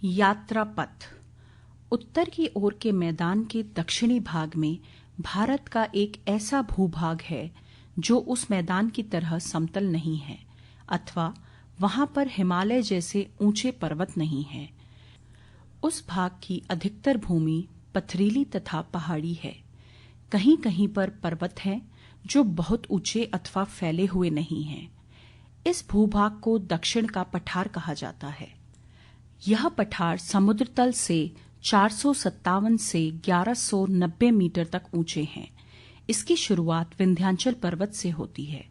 यात्रा पथ। उत्तर की ओर के मैदान के दक्षिणी भाग में भारत का एक ऐसा भूभाग है जो उस मैदान की तरह समतल नहीं है अथवा वहां पर हिमालय जैसे ऊंचे पर्वत नहीं है। उस भाग की अधिकतर भूमि पथरीली तथा पहाड़ी है। कहीं कहीं पर पर्वत हैं जो बहुत ऊंचे अथवा फैले हुए नहीं हैं। इस भूभाग को दक्षिण का पठार कहा जाता है। यह पठार समुद्र तल से 457 से 1190 मीटर तक ऊंचे हैं। इसकी शुरुआत विंध्याचल पर्वत से होती है।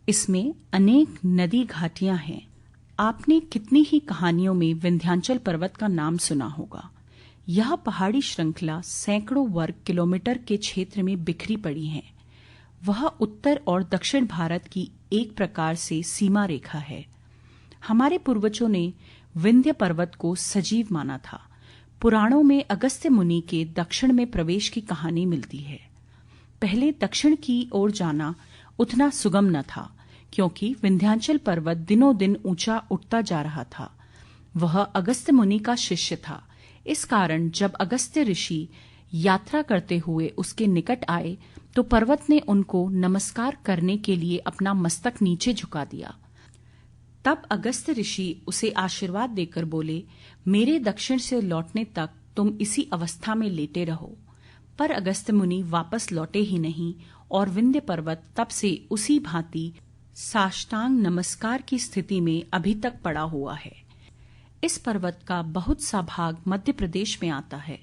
इसमें अनेक नदी घाटियां हैं। आपने कितनी ही कहानियों में विंध्याचल पर्वत का नाम सुना होगा। यह पहाड़ी श्रृंखला सैकड़ों वर्ग किलोमीटर के क्षेत्र में बिखरी पड़ी है। वह उत्तर और दक्षिण भारत की एक प्रकार से सीमा रेखा है। हमारे पूर्वजों ने विंध्य पर्वत को सजीव माना था। पुराणों में अगस्त्य मुनि के दक्षिण में प्रवेश की कहानी मिलती है। पहले दक्षिण की ओर जाना उतना सुगम न था, क्योंकि विंध्याचल पर्वत दिनों दिन ऊंचा उठता जा रहा था। वह अगस्त्य मुनि का शिष्य था। इस कारण जब अगस्त्य ऋषि यात्रा करते हुए उसके निकट आए तो पर्वत ने उनको नमस्कार करने के लिए अपना मस्तक नीचे झुका दिया। तब अगस्त्य ऋषि उसे आशीर्वाद देकर बोले, मेरे दक्षिण से लौटने तक तुम इसी अवस्था में लेटे रहो। पर अगस्त्य मुनि वापस लौटे ही नहीं और विंध्य पर्वत तब से उसी भांति साष्टांग नमस्कार की स्थिति में अभी तक पड़ा हुआ है। इस पर्वत का बहुत सा भाग मध्य प्रदेश में आता है।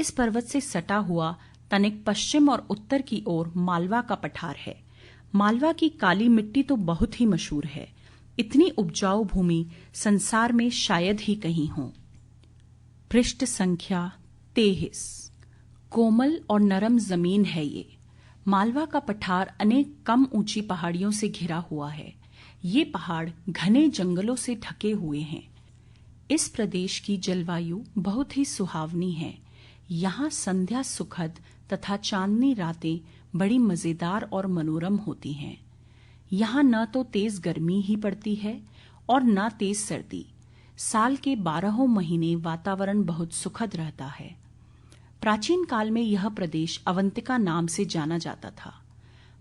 इस पर्वत से सटा हुआ तनिक पश्चिम और उत्तर की ओर मालवा का पठार है। मालवा की काली मिट्टी तो बहुत ही मशहूर है। इतनी उपजाऊ भूमि संसार में शायद ही कहीं हो। पृष्ठ संख्या 23। कोमल और नरम जमीन है ये। मालवा का पठार अनेक कम ऊंची पहाड़ियों से घिरा हुआ है। ये पहाड़ घने जंगलों से ढके हुए हैं। इस प्रदेश की जलवायु बहुत ही सुहावनी है। यहाँ संध्या सुखद तथा चांदनी रातें बड़ी मजेदार और मनोरम होती हैं। यहाँ न तो तेज गर्मी ही पड़ती है और न तेज सर्दी। साल के 12 महीने वातावरण बहुत सुखद रहता है। प्राचीन काल में यह प्रदेश अवंतिका नाम से जाना जाता था।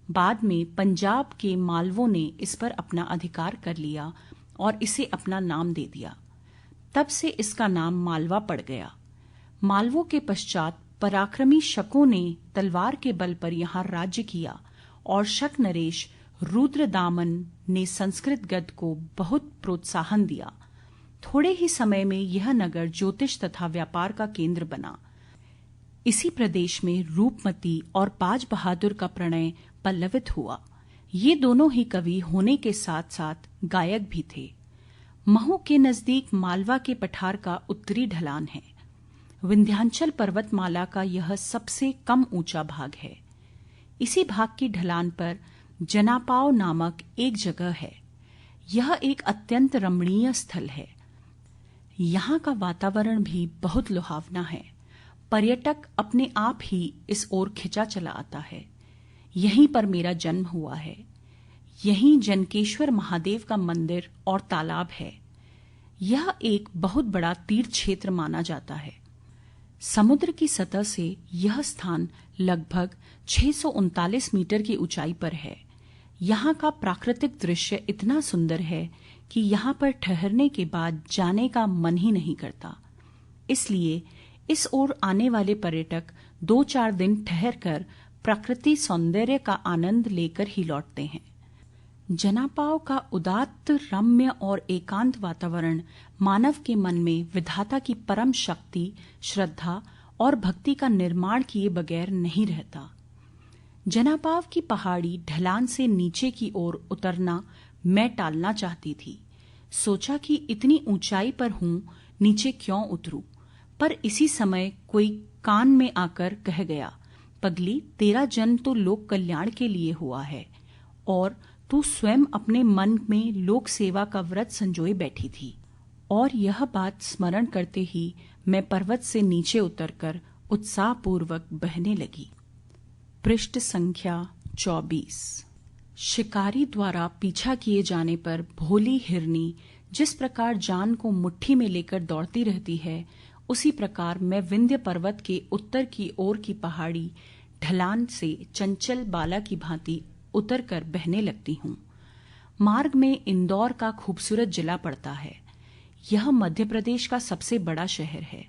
बाद में पंजाब के मालवों ने इस पर अपना अधिकार कर लिया और इसे अपना नाम दे दिया। तब से इसका नाम मालवा पड़ गया। मालवों के पश्चात पराक्रमी शकों ने तलवार के बल पर यहाँ राज्य किया और शक नरेश रुद्रदामन ने संस्कृत गद्य को बहुत प्रोत्साहन दिया। थोड़े ही समय में यह नगर ज्योतिष तथा व्यापार का केंद्र बना। इसी प्रदेश में रूपमती और बाज बहादुर का प्रणय पल्लवित हुआ। ये दोनों ही कवि होने के साथ साथ गायक भी थे। महू के नजदीक मालवा के पठार का उत्तरी ढलान है। विंध्याचल पर्वतमाला का यह सबसे कम ऊंचा भाग है। इसी भाग की ढलान पर जनापाव नामक एक जगह है। यह एक अत्यंत रमणीय स्थल है। यहाँ का वातावरण भी बहुत लुभावना है। पर्यटक अपने आप ही इस ओर खिंचा चला आता है। यहीं पर मेरा जन्म हुआ है। यहीं जनकेश्वर महादेव का मंदिर और तालाब है। यह एक बहुत बड़ा तीर्थ क्षेत्र माना जाता है। समुद्र की सतह से यह स्थान लगभग 639 मीटर की ऊंचाई पर है। यहाँ का प्राकृतिक दृश्य इतना सुंदर है कि यहाँ पर ठहरने के बाद जाने का मन ही नहीं करता। इसलिए इस ओर आने वाले पर्यटक 2-4 दिन ठहरकर प्रकृति सौंदर्य का आनंद लेकर ही लौटते हैं। जनापाव का उदात्त, रम्य और एकांत वातावरण मानव के मन में विधाता की परम शक्ति, श्रद्धा और भक्ति का निर्माण किए बगैर नहीं रहता। जनापाव की पहाड़ी ढलान से नीचे की ओर उतरना मैं टालना चाहती थी। सोचा कि इतनी ऊंचाई पर हूं, नीचे क्यों उतरूं? पर इसी समय कोई कान में आकर कह गया, पगली, तेरा जन्म तो लोक कल्याण के लिए हुआ है और तू स्वयं अपने मन में लोक सेवा का व्रत संजोए बैठी थी। और यह बात स्मरण करते ही मैं पर्वत से नीचे उतरकर उत्साहपूर्वक बहने लगी। पृष्ठ संख्या 24। शिकारी द्वारा पीछा किए जाने पर भोली हिरनी जिस प्रकार जान को मुट्ठी में लेकर दौड़ती रहती है, उसी प्रकार मैं विंध्य पर्वत के उत्तर की ओर की पहाड़ी ढलान से चंचल बाला की भांति उतरकर बहने लगती हूँ। मार्ग में इंदौर का खूबसूरत जिला पड़ता है। यह मध्य प्रदेश का सबसे बड़ा शहर है।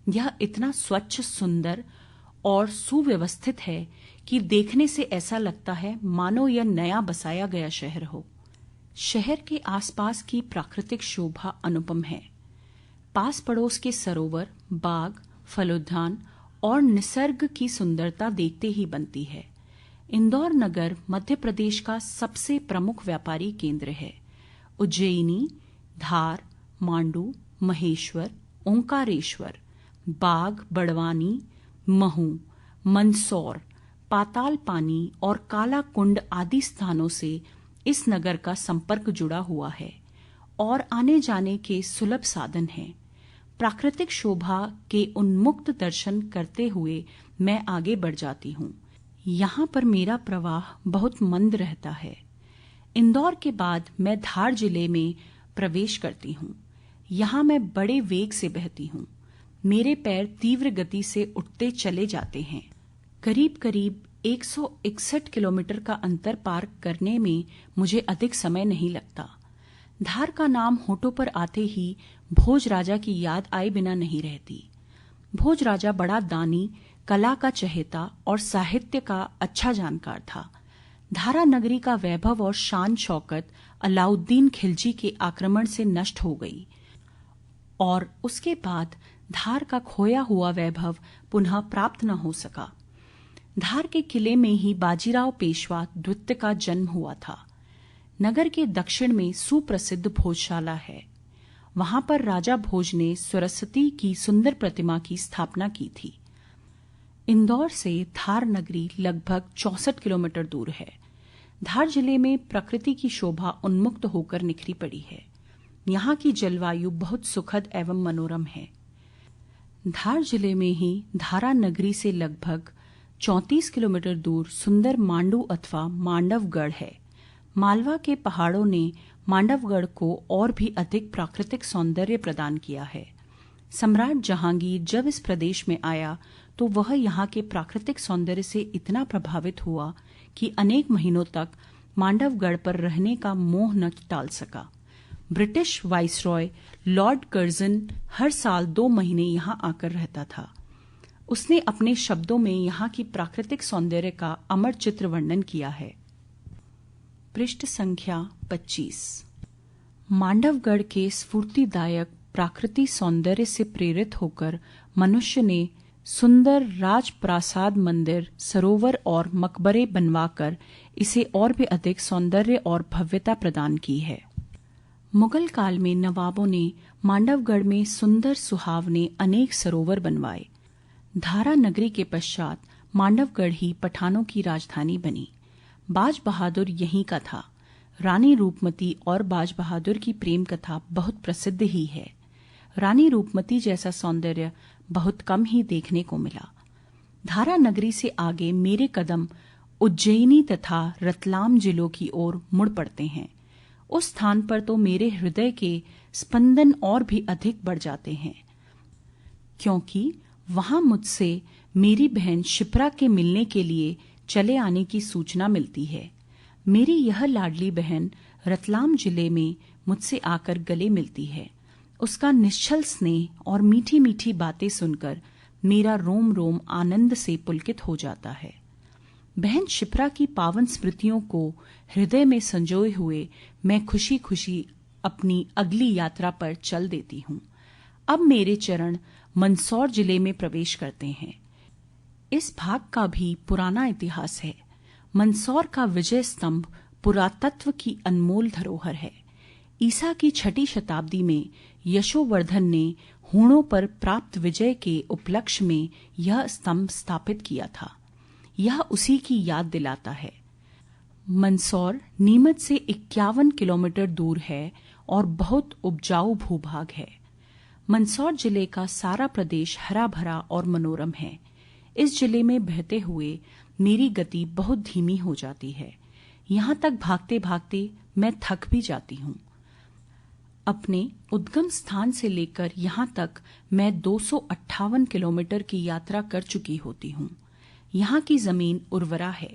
यह इतना स्वच्छ, सुंदर और सुव्यवस्थित है कि देखने से ऐसा लगता है मानो यह नया बसाया गया शहर हो। शहर के आसपास की प्राकृतिक शोभा अनुपम है। पास पड़ोस के सरोवर, बाग, फलोद्यान और निसर्ग की सुंदरता देखते ही बनती है। इंदौर नगर मध्य प्रदेश का सबसे प्रमुख व्यापारी केंद्र है। उज्जैनी, धार, मांडू, महेश्वर, ओंकारेश्वर, बाग, बड़वानी, महू, मंदसौर, पाताल पानी और काला कुंड आदि स्थानों से इस नगर का संपर्क जुड़ा हुआ है और आने जाने के सुलभ साधन हैं। प्राकृतिक शोभा के उन्मुक्त दर्शन करते हुए मैं आगे बढ़ जाती हूँ। यहाँ पर मेरा प्रवाह बहुत मंद रहता है। इंदौर के बाद मैं धार जिले में प्रवेश करती हूँ। यहाँ मैं बड़े वेग से बहती हूँ। मेरे पैर तीव्र गति से उठते चले जाते हैं। करीब करीब 161 किलोमीटर का अंतर पार करने में मुझे अधिक समय नहीं लगता। धार का नाम होठों पर आते ही भोज राजा की याद आए बिना नहीं रहती। भोज राजा बड़ा दानी, कला का चहेता और साहित्य का अच्छा जानकार था। धारा नगरी का वैभव और शान शौकत अलाउद्दीन खिलजी के आक्रमण से नष्ट हो गई और उसके बाद धार का खोया हुआ वैभव पुनः प्राप्त न हो सका। धार के किले में ही बाजीराव पेशवा द्वितीय का जन्म हुआ था। नगर के दक्षिण में सुप्रसिद्ध भोजशाला है। वहां पर राजा भोज ने सरस्वती की सुंदर प्रतिमा की स्थापना की थी। इंदौर से धार नगरी लगभग 64 किलोमीटर दूर है। धार जिले में प्रकृति की शोभा उन्मुक्त होकर निखरी पड़ी है। यहाँ की जलवायु बहुत सुखद एवं मनोरम है। धार जिले में ही धारा नगरी से लगभग 34 किलोमीटर दूर सुंदर मांडू अथवा मांडवगढ़ है। मालवा के पहाड़ों ने मांडवगढ़ को और भी अधिक प्राकृतिक सौंदर्य प्रदान किया है। सम्राट जहांगीर जब इस प्रदेश में आया तो वह यहाँ के प्राकृतिक सौंदर्य से इतना प्रभावित हुआ कि अनेक महीनों तक मांडवगढ़ पर रहने का मोह न टाल सका। ब्रिटिश वाइसरॉय लॉर्ड कर्जन हर साल 2 महीने यहाँ आकर रहता था। उसने अपने शब्दों में यहाँ की प्राकृतिक सौंदर्य का अमर चित्र वर्णन किया है। पृष्ठ संख्या 25। मांडवगढ़ के स्फूर्तिदायक प्राकृतिक सौंदर्य से प्रेरित होकर मनुष्य ने सुंदर राजप्रासाद, मंदिर, सरोवर और मकबरे बनवाकर इसे और भी अधिक सौंदर्य और भव्यता प्रदान की है। मुगल काल में नवाबों ने मांडवगढ़ में सुंदर सुहावने अनेक सरोवर बनवाए। धारा नगरी के पश्चात मांडवगढ़ ही पठानों की राजधानी बनी। बाज बहादुर यहीं का था। रानी रूपमती और बाज बहादुर की प्रेम कथा बहुत प्रसिद्ध ही है। रानी रूपमती जैसा सौंदर्य बहुत कम ही देखने को मिला। धारा नगरी से आगे मेरे कदम उज्जैनी तथा रतलाम जिलों की ओर मुड़ पड़ते हैं। उस स्थान पर तो मेरे हृदय के स्पंदन और भी अधिक बढ़ जाते हैं, क्योंकि वहां मुझसे मेरी बहन शिप्रा के मिलने के लिए चले आने की सूचना मिलती है। मेरी यह लाडली बहन रतलाम जिले में मुझसे आकर गले मिलती है। उसका निश्चल स्नेह और मीठी मीठी बातें सुनकर मेरा रोम रोम आनंद से पुलकित हो जाता है। बहन शिप्रा की पावन स्मृतियों को हृदय में संजोए हुए मैं खुशी खुशी अपनी अगली यात्रा पर चल देती हूँ। अब मेरे चरण मंदसौर जिले में प्रवेश करते हैं। इस भाग का भी पुराना इतिहास है। मंदसौर का विजय स्तंभ पुरातत्व की अनमोल धरोहर है। ईसा की 6ठी शताब्दी में यशोवर्धन ने हूणों पर प्राप्त विजय के उपलक्ष्य में यह स्तंभ स्थापित किया था। यह उसी की याद दिलाता है। मंदसौर नीमच से 51 किलोमीटर दूर है और बहुत उपजाऊ भूभाग है। मंदसौर जिले का सारा प्रदेश हरा भरा और मनोरम है। इस जिले में बहते हुए मेरी गति बहुत धीमी हो जाती है। यहाँ तक भागते भागते मैं थक भी जाती हूँ। अपने उद्गम स्थान से लेकर यहाँ तक मैं 258 किलोमीटर की यात्रा कर चुकी होती हूँ। यहाँ की जमीन उर्वरा है।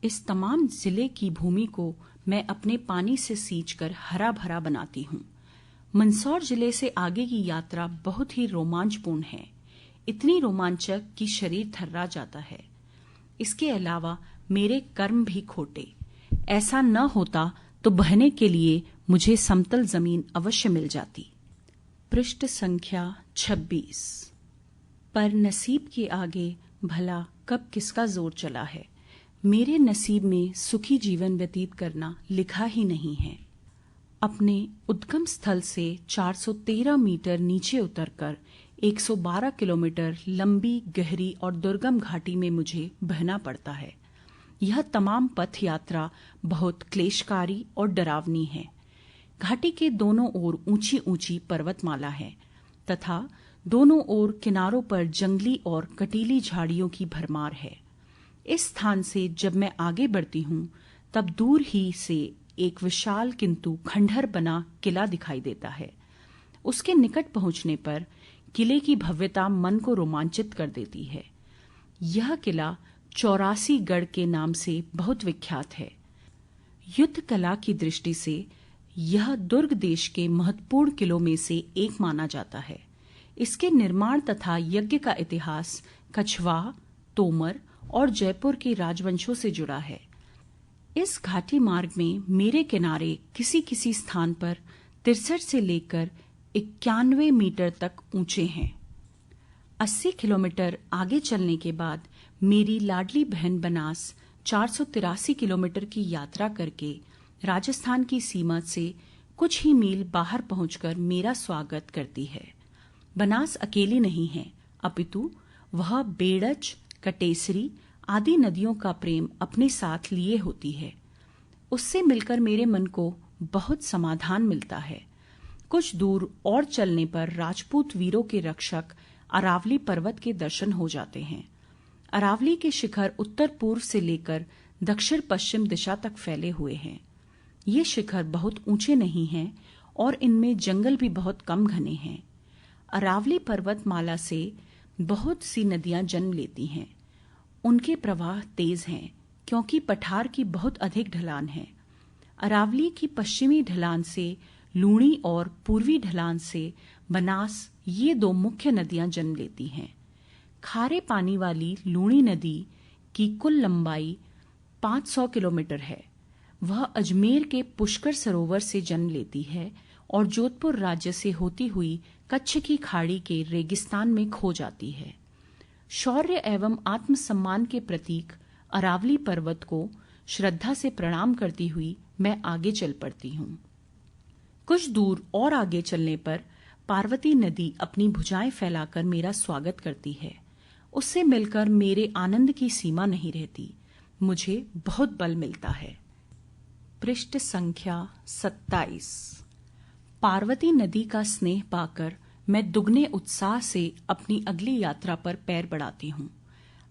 इस तमाम जिले की भूमि को मैं अपने पानी से सींचकर हरा भरा बनाती हूँ। मंदसौर जिले से आगे की यात्रा बहुत ही रोमांचपूर्ण है, इतनी रोमांचक कि शरीर थर्रा जाता है। इसके अलावा मेरे कर्म भी खोटे। ऐसा न होता तो बहने के लिए मुझे समतल जमीन अवश्य मिल जाती। पृष्ठ संख्या 26। पर नसीब के आगे भला कब किसका जोर चला है। मेरे नसीब में सुखी जीवन व्यतीत करना लिखा ही नहीं है। अपने उद्गम स्थल से 413 मीटर नीचे उतरकर 112 किलोमीटर लंबी, गहरी और दुर्गम घाटी में मुझे बहना पड़ता है। यह तमाम पथ यात्रा बहुत क्लेशकारी और डरावनी है। घाटी के दोनों ओर ऊंची ऊंची पर्वतमाला है तथा दोनों ओर किनारों पर जंगली और कटीली झाड़ियों की भरमार है। इस स्थान से जब मैं आगे बढ़ती हूँ तब दूर ही से एक विशाल किंतु खंडहर बना किला दिखाई देता है। उसके निकट पहुंचने पर किले की भव्यता मन को रोमांचित कर देती है। यह किला 84 गढ़ के नाम से बहुत विख्यात है। युद्ध कला की दृष्टि से यह दुर्ग देश के महत्वपूर्ण किलों में से एक माना जाता है। इसके निर्माण तथा यज्ञ का इतिहास कछवाह, तोमर और जयपुर के राजवंशों से जुड़ा है। इस घाटी मार्ग में मेरे किनारे किसी किसी स्थान पर 63 से लेकर 91 मीटर तक ऊंचे हैं। 80 किलोमीटर आगे चलने के बाद मेरी लाडली बहन बनास 483 किलोमीटर की यात्रा करके राजस्थान की सीमा से कुछ ही मील बाहर पहुंचकर मेरा स्वागत करती है। बनास अकेली नहीं है, अपितु वह बेड़च, कटेसरी आदि नदियों का प्रेम अपने साथ लिए होती है। उससे मिलकर मेरे मन को बहुत समाधान मिलता है। कुछ दूर और चलने पर राजपूत वीरों के रक्षक अरावली पर्वत के दर्शन हो जाते हैं। अरावली के शिखर उत्तर पूर्व से लेकर दक्षिण पश्चिम दिशा तक फैले हुए हैं। ये शिखर बहुत ऊंचे नहीं हैं और इनमें जंगल भी बहुत कम घने हैं। अरावली पर्वतमाला से बहुत सी नदियां जन्म लेती हैं। उनके प्रवाह तेज हैं क्योंकि पठार की बहुत अधिक ढलान है। अरावली की पश्चिमी ढलान से लूणी और पूर्वी ढलान से बनास ये दो मुख्य नदियां जन्म लेती हैं। खारे पानी वाली लूणी नदी की कुल लंबाई 500 किलोमीटर है। वह अजमेर के पुष्कर सरोवर से जन्म लेती है और जोधपुर राज्य से होती हुई कच्छ की खाड़ी के रेगिस्तान में खो जाती है। शौर्य एवं आत्मसम्मान के प्रतीक अरावली पर्वत को श्रद्धा से प्रणाम करती हुई मैं आगे चल पड़ती हूँ। कुछ दूर और आगे चलने पर पार्वती नदी अपनी भुजाएं फैलाकर मेरा स्वागत करती है। उससे मिलकर मेरे आनंद की सीमा नहीं रहती। मुझे बहुत बल मिलता है। पृष्ठ संख्या 27। पार्वती नदी का स्नेह पाकर मैं दुगने उत्साह से अपनी अगली यात्रा पर पैर बढ़ाती हूँ।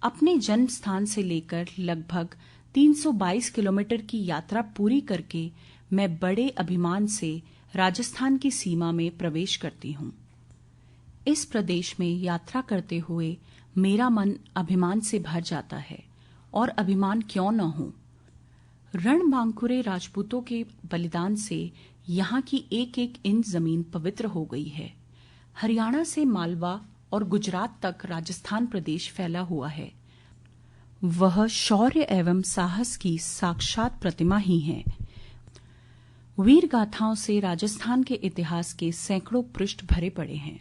अपने जन्म स्थान से लेकर लगभग 322 किलोमीटर की यात्रा पूरी करके मैं बड़े अभिमान से राजस्थान की सीमा में प्रवेश करती हूँ। इस प्रदेश में यात्रा करते हुए मेरा मन अभिमान से भर जाता है, और अभिमान क्यों न हो। रणबांकुरे राजपूतों के बलिदान से यहाँ की एक एक इंच जमीन पवित्र हो गई है। हरियाणा से मालवा और गुजरात तक राजस्थान प्रदेश फैला हुआ है। वह शौर्य एवं साहस की साक्षात प्रतिमा ही है। वीर गाथाओं से राजस्थान के इतिहास के सैकड़ों पृष्ठ भरे पड़े हैं।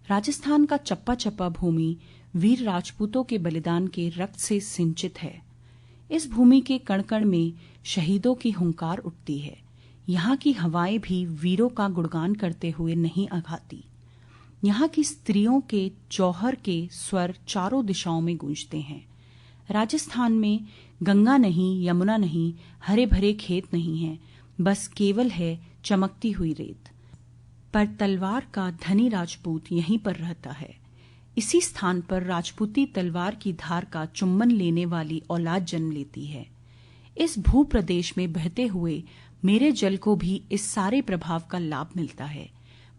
राजस्थान का चप्पा चप्पा भूमि वीर राजपूतों के बलिदान के रक्त से सिंचित है। इस भूमि के कण कण में शहीदों की हुंकार उठती है। यहाँ की हवाएं भी वीरों का गुणगान करते हुए नहीं आघाती। यहाँ की स्त्रियों के जौहर के स्वर चारों दिशाओं में गूंजते हैं। राजस्थान में गंगा नहीं, यमुना नहीं, हरे भरे खेत नहीं हैं, बस केवल है चमकती हुई रेत। पर तलवार का धनी राजपूत यहीं पर रहता है। इसी स्थान पर राजपूती तलवार की धार का चुम्बन लेने वाली औलाद जन्म लेती है। इस भू प्रदेश में बहते हुए मेरे जल को भी इस सारे प्रभाव का लाभ मिलता है।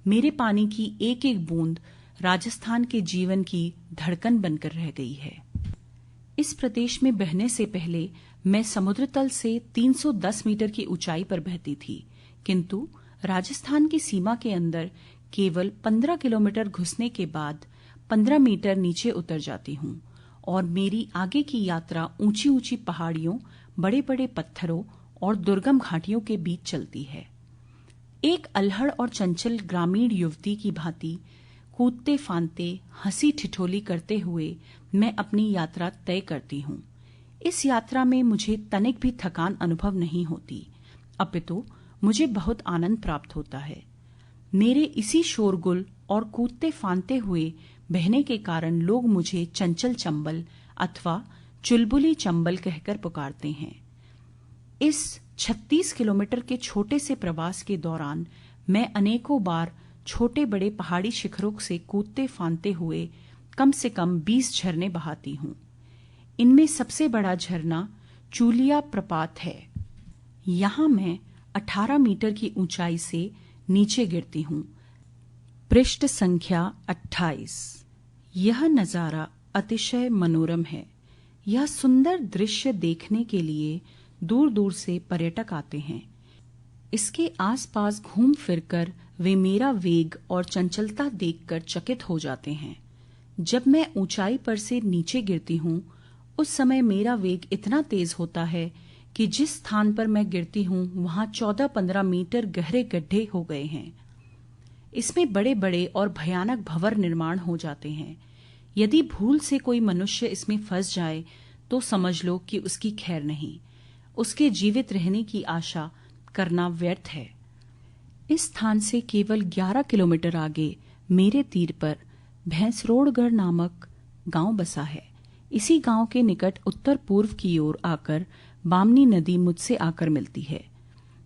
मेरे पानी की एक एक बूंद राजस्थान के जीवन की धड़कन बनकर रह गई है। इस प्रदेश में बहने से पहले मैं समुद्र तल से 310 मीटर की ऊंचाई पर बहती थी, किंतु राजस्थान की सीमा के अंदर केवल 15 किलोमीटर घुसने के बाद 15 मीटर नीचे उतर जाती हूँ और मेरी आगे की यात्रा ऊंची ऊंची पहाड़ियों, बड़े बड़े पत्थरों और दुर्गम घाटियों के बीच चलती है। एक अल्हड़ और चंचल ग्रामीण युवती की भांति कूदते फांदते, हंसी ठिठोली करते हुए मैं अपनी यात्रा तय करती हूँ। इस यात्रा में मुझे तनिक भी थकान अनुभव नहीं होती, अपितु मुझे बहुत आनंद प्राप्त होता है। मेरे इसी शोरगुल और कूदते फांदते हुए बहने के कारण लोग मुझे चंचल चंबल अथवा चुलबुली चंबल कहकर पुकारते हैं। इस 36 किलोमीटर के छोटे से प्रवास के दौरान मैं अनेकों बार छोटे बड़े पहाड़ी शिखरों से कूदते फांदते हुए कम से कम 20 झरने बहाती हूँ। इनमें सबसे बड़ा झरना चूलिया प्रपात है। यहाँ मैं 18 मीटर की ऊंचाई से नीचे गिरती हूँ। पृष्ठ संख्या 28। यह नजारा अतिशय मनोरम है। यह सुंदर दृश्य देखने के लिए दूर दूर से पर्यटक आते हैं। इसके आसपास घूम फिरकर वे मेरा वेग और चंचलता देखकर चकित हो जाते हैं। जब मैं ऊंचाई पर से नीचे गिरती हूँ, उस समय मेरा वेग इतना तेज होता है कि जिस स्थान पर मैं गिरती हूँ वहां 14-15 मीटर गहरे गड्ढे हो गए हैं। इसमें बड़े बड़े और भयानक भंवर निर्माण हो जाते हैं। यदि भूल से कोई मनुष्य इसमें फंस जाए तो समझ लो कि उसकी खैर नहीं, उसके जीवित रहने की आशा करना व्यर्थ है। इस स्थान से केवल 11 किलोमीटर आगे मेरे तीर पर भैंसरोड़गढ़ नामक गांव बसा है। इसी गांव के निकट उत्तर पूर्व की ओर आकर बामनी नदी मुझसे आकर मिलती है।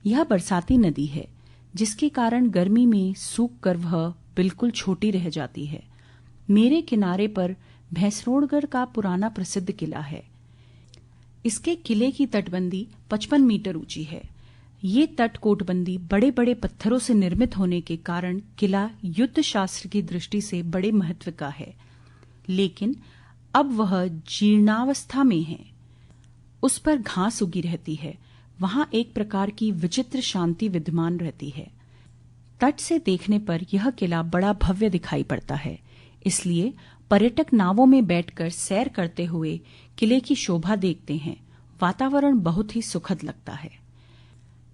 यह बरसाती नदी है, जिसके कारण गर्मी में सूख कर वह बिल्कुल छोटी रह जाती है। मेरे किनारे पर भैंसरोड़गढ़ का पुराना प्रसिद्ध किला है। इसके किले की तटबंदी 55 मीटर ऊंची है। ये तटकोटबंदी बड़े बड़े पत्थरों से निर्मित होने के कारण किला युद्ध शास्त्र की दृष्टि से बड़े महत्व का है, लेकिन अब वह जीर्णावस्था में है। उस पर घास उगी रहती है। वहां एक प्रकार की विचित्र शांति विद्यमान रहती है। तट से देखने पर यह किला बड़ा भव्य दिखाई पड़ता है, इसलिए पर्यटक नावों में बैठकर सैर करते हुए किले की शोभा देखते हैं। वातावरण बहुत ही सुखद लगता है।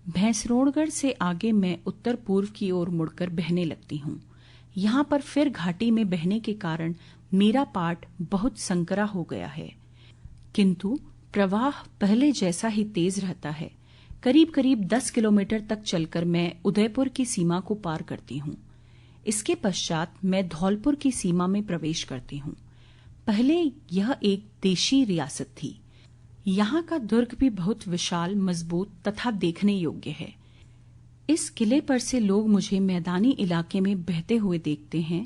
भैंसरोड़गढ़ से आगे मैं उत्तर पूर्व की ओर मुड़कर बहने लगती हूँ। यहाँ पर फिर घाटी में बहने के कारण मेरा पाट बहुत संकरा हो गया है, किंतु प्रवाह पहले जैसा ही तेज रहता है। करीब करीब 10 किलोमीटर तक चलकर मैं उदयपुर की सीमा को पार करती हूँ। इसके पश्चात मैं धौलपुर की सीमा में प्रवेश करती हूँ। पहले यह एक देशी रियासत थी। यहाँ का दुर्ग भी बहुत विशाल, मजबूत तथा देखने योग्य है। इस किले पर से लोग मुझे मैदानी इलाके में बहते हुए देखते हैं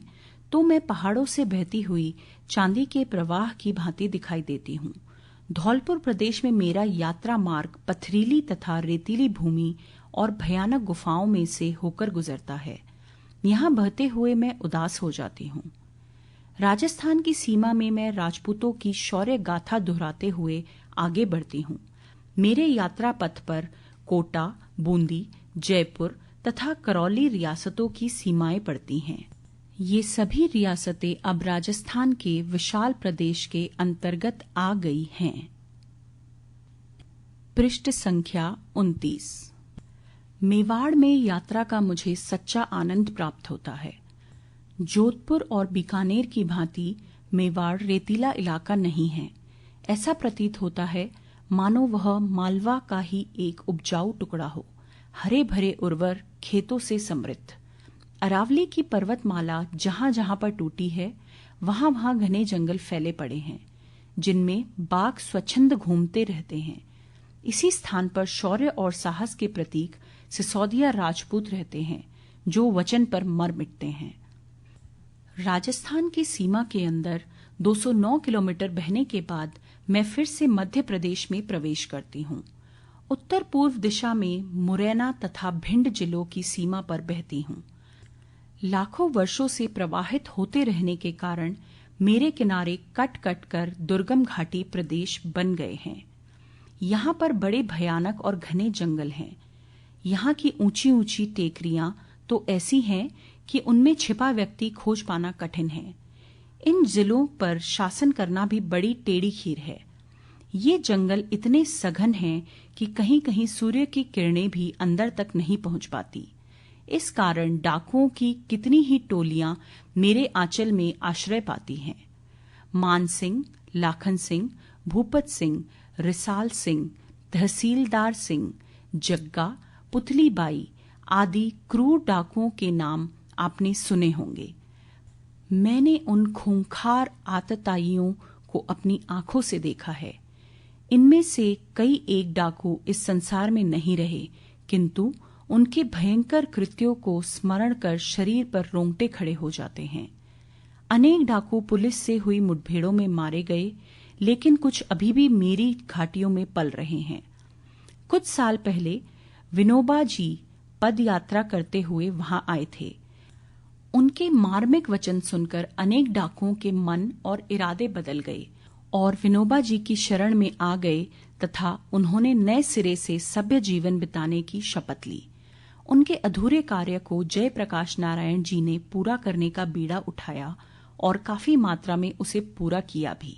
तो मैं पहाड़ों से बहती हुई चांदी के प्रवाह की भांति दिखाई देती हूँ। धौलपुर प्रदेश में मेरा यात्रा मार्ग पथरीली तथा रेतीली भूमि और भयानक गुफाओं में से होकर गुजरता है। यहाँ बहते हुए मैं उदास हो जाती हूँ। राजस्थान की सीमा में मैं राजपूतों की शौर्य गाथा दोहराते हुए आगे बढ़ती हूँ। मेरे यात्रा पथ पर कोटा, बूंदी, जयपुर तथा करौली रियासतों की सीमाएं पड़ती हैं। ये सभी रियासतें अब राजस्थान के विशाल प्रदेश के अंतर्गत आ गई हैं। पृष्ठ संख्या 29। मेवाड़ में यात्रा का मुझे सच्चा आनंद प्राप्त होता है। जोधपुर और बीकानेर की भांति मेवाड़ रेतीला इलाका नहीं है। ऐसा प्रतीत होता है मानो वह मालवा का ही एक उपजाऊ टुकड़ा हो, हरे भरे उर्वर खेतों से समृद्ध। अरावली की पर्वतमाला जहां जहां पर टूटी है, वहां वहां घने जंगल फैले पड़े हैं, जिनमें बाघ स्वच्छंद घूमते रहते हैं। इसी स्थान पर शौर्य और साहस के प्रतीक सिसोदिया राजपूत रहते हैं, जो वचन पर मर मिटते हैं। राजस्थान की सीमा के अंदर 209 किलोमीटर बहने के बाद मैं फिर से मध्य प्रदेश में प्रवेश करती हूँ उत्तर पूर्व दिशा में मुरैना तथा भिंड जिलों की सीमा पर बहती हूँ। लाखों वर्षों से प्रवाहित होते रहने के कारण मेरे किनारे कट कट कर दुर्गम घाटी प्रदेश बन गए हैं। यहाँ पर बड़े भयानक और घने जंगल हैं। यहाँ की ऊंची ऊंची टेकरियां तो ऐसी हैं कि उनमें छिपा व्यक्ति खोज पाना कठिन है। इन जिलों पर शासन करना भी बड़ी टेढ़ी खीर है। ये जंगल इतने सघन हैं कि कहीं कहीं सूर्य की किरणें भी अंदर तक नहीं पहुंच पाती। इस कारण डाकुओं की कितनी ही टोलियां मेरे आंचल में आश्रय पाती हैं। मान सिंह, लाखन सिंह, भूपत सिंह, रिसाल सिंह, तहसीलदार सिंह, जग्गा, पुतली बाई आदि क्रूर डाकुओं के नाम आपने सुने होंगे। मैंने उन खूंखार आतताइयों को अपनी आंखों से देखा है। इनमें से कई एक डाकू इस संसार में नहीं रहे, किंतु उनके भयंकर कृत्यों को स्मरण कर शरीर पर रोंगटे खड़े हो जाते हैं। अनेक डाकू पुलिस से हुई मुठभेड़ों में मारे गए, लेकिन कुछ अभी भी मेरी घाटियों में पल रहे हैं। कुछ साल पहले विनोबा जी पद यात्रा करते हुए वहां आए थे। उनके मार्मिक वचन सुनकर अनेक डाकुओं के मन और इरादे बदल गए और विनोबा जी की शरण में आ गए तथा उन्होंने नए सिरे से सभ्य जीवन बिताने की शपथ ली। उनके अधूरे कार्य को जयप्रकाश नारायण जी ने पूरा करने का बीड़ा उठाया और काफी मात्रा में उसे पूरा किया भी।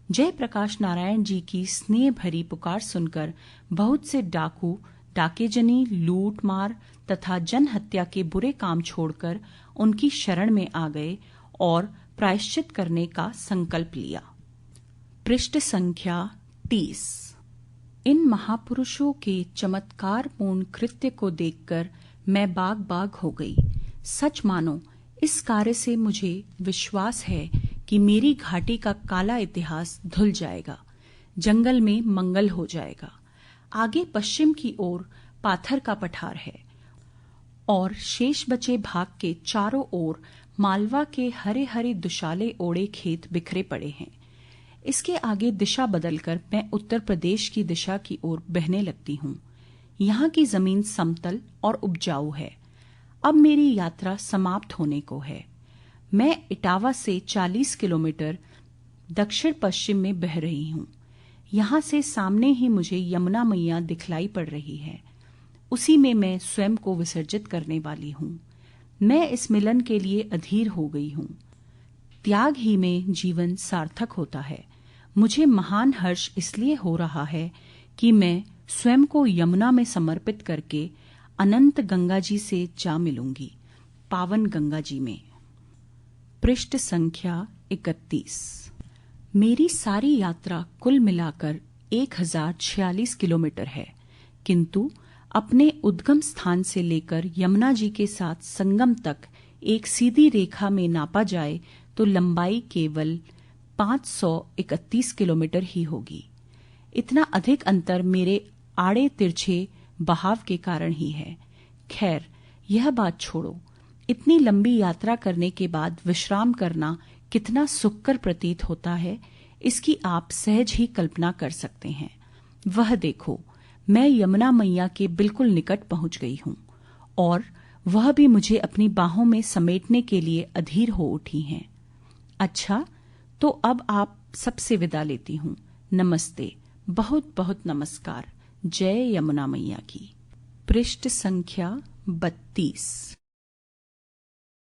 जयप्रकाश नारायण जी की स्नेह भरी पुकार सुनकर बहुत से डाकू डाकेजनी, लूट मार तथा जनहत्या के बुरे काम छोड़कर उनकी शरण में आ गए और प्रायश्चित करने का संकल्प लिया। पृष्ठ संख्या 30। इन महापुरुषों के चमत्कारपूर्ण कृत्य को देखकर मैं बाग बाग हो गई। सच मानो इस कार्य से मुझे विश्वास है कि मेरी घाटी का काला इतिहास धुल जाएगा, जंगल में मंगल हो जाएगा। आगे पश्चिम की ओर पाथर का पठार है और शेष बचे भाग के चारों ओर मालवा के हरे हरे दुशाले ओड़े खेत बिखरे पड़े हैं। इसके आगे दिशा बदलकर मैं उत्तर प्रदेश की दिशा की ओर बहने लगती हूँ। यहाँ की जमीन समतल और उपजाऊ है। अब मेरी यात्रा समाप्त होने को है। मैं इटावा से 40 किलोमीटर दक्षिण पश्चिम में बह रही हूँ। यहाँ से सामने ही मुझे यमुना मैया दिखलाई पड़ रही है। उसी में मैं स्वयं को विसर्जित करने वाली हूँ। मैं इस मिलन के लिए अधीर हो गई हूँ। त्याग ही में जीवन सार्थक होता है। मुझे महान हर्ष इसलिए हो रहा है कि मैं स्वयं को यमुना में समर्पित करके अनंत गंगा जी से जा मिलूंगी, पावन गंगा जी में। पृष्ठ संख्या 31। मेरी सारी यात्रा कुल मिलाकर 1046 किलोमीटर है, किंतु अपने उद्गम स्थान से लेकर यमुना जी के साथ संगम तक एक सीधी रेखा में नापा जाए तो लंबाई केवल 531 किलोमीटर ही होगी। इतना अधिक अंतर मेरे आड़े तिरछे बहाव के कारण ही है। खैर, यह बात छोड़ो। इतनी लंबी यात्रा करने के बाद विश्राम करना कितना सुखकर प्रतीत होता है, इसकी आप सहज ही कल्पना कर सकते हैं। वह देखो, मैं यमुना मैया के बिल्कुल निकट पहुंच गई हूं और वह भी मुझे अपनी बाहों में समेटने के लिए अधीर हो उठी हैं। अच्छा, तो अब आप सबसे विदा लेती हूँ। नमस्ते, बहुत बहुत नमस्कार। जय यमुना मैया की। पृष्ठ संख्या 32।